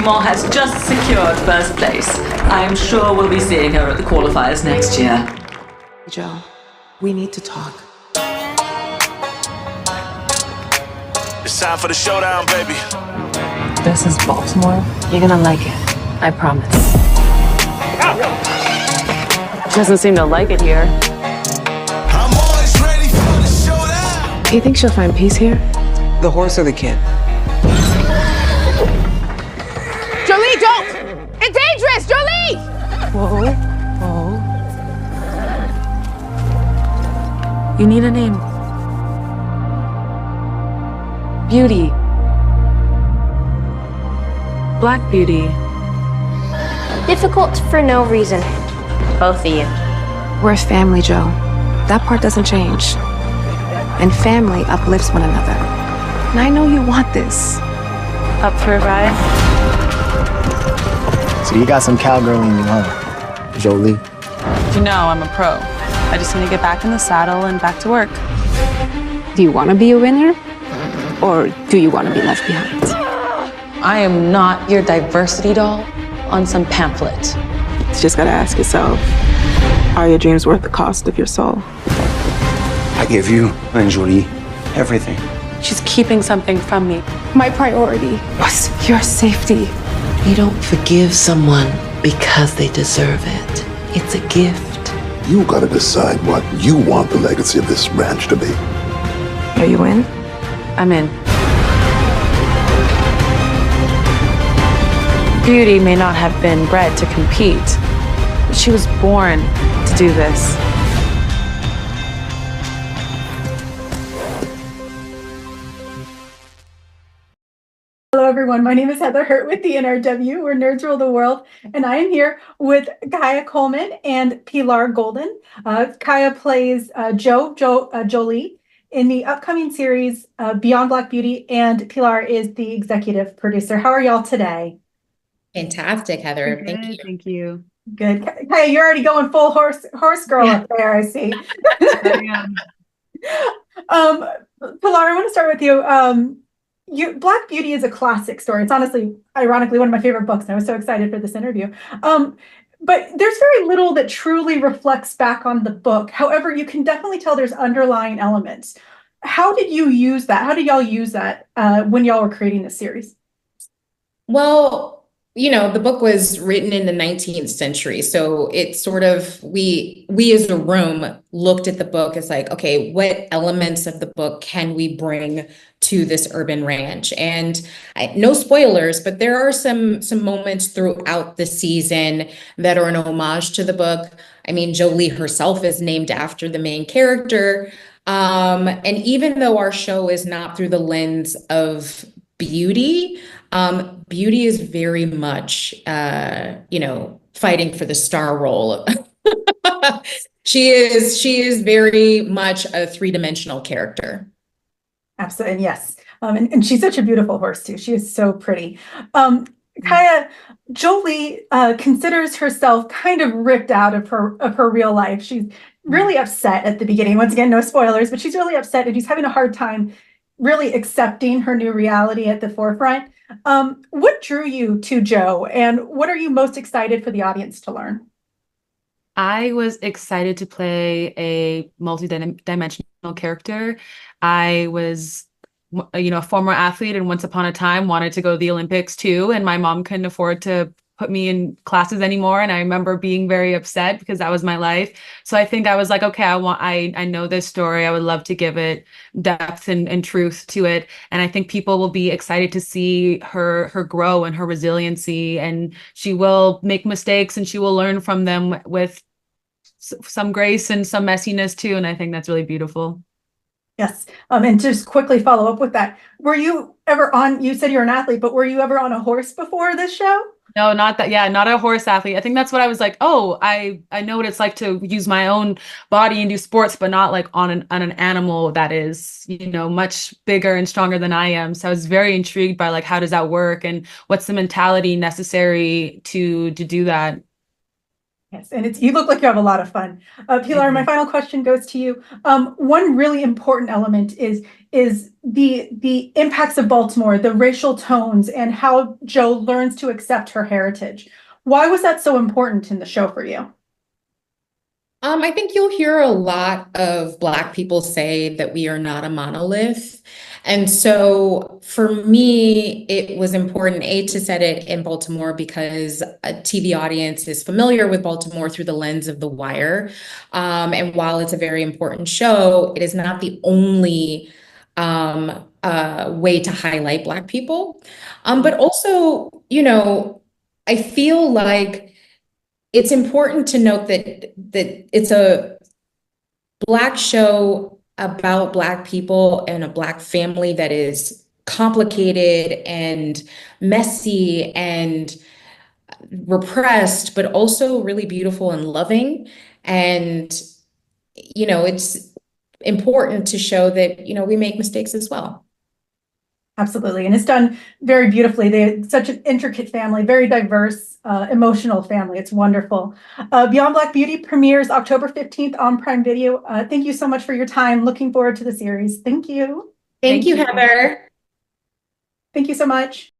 Dumont has just secured first place. I am sure we'll be seeing her at the qualifiers next year. Joe, we need to talk. It's time for the showdown, baby. This is Baltimore. You're gonna like it. I promise. Doesn't seem to like it here. I'm always ready for the showdown. Do you think she'll find peace here? The horse or the kid? Jolie, don't! It's dangerous, Jolie! Whoa, whoa. You need a name. Beauty. Black Beauty. Difficult for no reason. Both of you. We're a family, Joe. That part doesn't change. And family uplifts one another. And I know you want this. Up for a ride? So you got some cowgirl in you, huh? Jolie? You know I'm a pro. I just need to get back in the saddle and back to work. Do you want to be a winner? Or do you want to be left behind? I am not your diversity doll on some pamphlet. You just gotta ask yourself, are your dreams worth the cost of your soul? I give you and Jolie everything. She's keeping something from me. My priority was your safety. You don't forgive someone because they deserve it. It's a gift. You gotta decide what you want the legacy of this ranch to be. Are you in? I'm in. Beauty may not have been bred to compete, but she was born to do this. Hello, everyone. My name is Heather Hurt with the NRW, where nerds rule the world, and I am here with Kaya Coleman and Pilar Golden. Kaya plays Jolie in the upcoming series Beyond Black Beauty, and Pilar is the executive producer. How are y'all today? Fantastic, Heather. Good, thank you. Thank you. Good. Kaya, you're already going full horse girl up there, I see. Pilar, I want to start with you. Black Beauty is a classic story. It's honestly, ironically, one of my favorite books, and I was so excited for this interview. But there's very little that truly reflects back on the book. However, you can definitely tell there's underlying elements. How did you use that? How did y'all use that when y'all were creating this series? Well, you know, the book was written in the 19th century. So it's sort of, we as a room looked at the book as like, okay, what elements of the book can we bring to this urban ranch? And no spoilers, but there are some moments throughout the season that are an homage to the book. I mean, Jolie herself is named after the main character. And even though our show is not through the lens of beauty, beauty is very much, fighting for the star role. She is very much a three-dimensional character. Absolutely, and yes. And she's such a beautiful horse too. She is so pretty. Kaya, Jolie considers herself kind of ripped out of her real life. She's really upset at the beginning. Once again, no spoilers, but she's really upset and she's having a hard time really accepting her new reality at the forefront. What drew you to Jo, and what are you most excited for the audience to learn? I was excited to play a multi-dimensional character. I was, a former athlete, and once upon a time wanted to go to the Olympics too. And my mom couldn't afford to put me in classes anymore. And I remember being very upset because that was my life. So I think I was like, okay, I know this story. I would love to give it depth and truth to it. And I think people will be excited to see her grow and her resiliency. And she will make mistakes and she will learn from them with some grace and some messiness too. And I think that's really beautiful. Yes. And just quickly follow up with that. Were you ever you said you're an athlete, but were you ever on a horse before this show? No, not that. Yeah, not a horse athlete. I think that's what I was like, oh, I know what it's like to use my own body and do sports, but not like on an animal that is, much bigger and stronger than I am. So I was very intrigued by like, how does that work? And what's the mentality necessary to do that? Yes, and you look like you have a lot of fun. Pilar, my final question goes to you. One really important element is the impacts of Baltimore, the racial tones, and how Jo learns to accept her heritage. Why was that so important in the show for you? I think you'll hear a lot of Black people say that we are not a monolith. And so for me, it was important, to set it in Baltimore because a TV audience is familiar with Baltimore through the lens of The Wire. And while it's a very important show, it is not the only way to highlight Black people. But also, I feel like it's important to note that it's a Black show about Black people and a Black family that is complicated and messy and repressed, but also really beautiful and loving. And, it's important to show that, we make mistakes as well. Absolutely. And it's done very beautifully. They're such an intricate family, very diverse, emotional family. It's wonderful. Beyond Black Beauty premieres October 15th on Prime Video. Thank you so much for your time. Looking forward to the series. Thank you. Thank you, Heather. Thank you so much.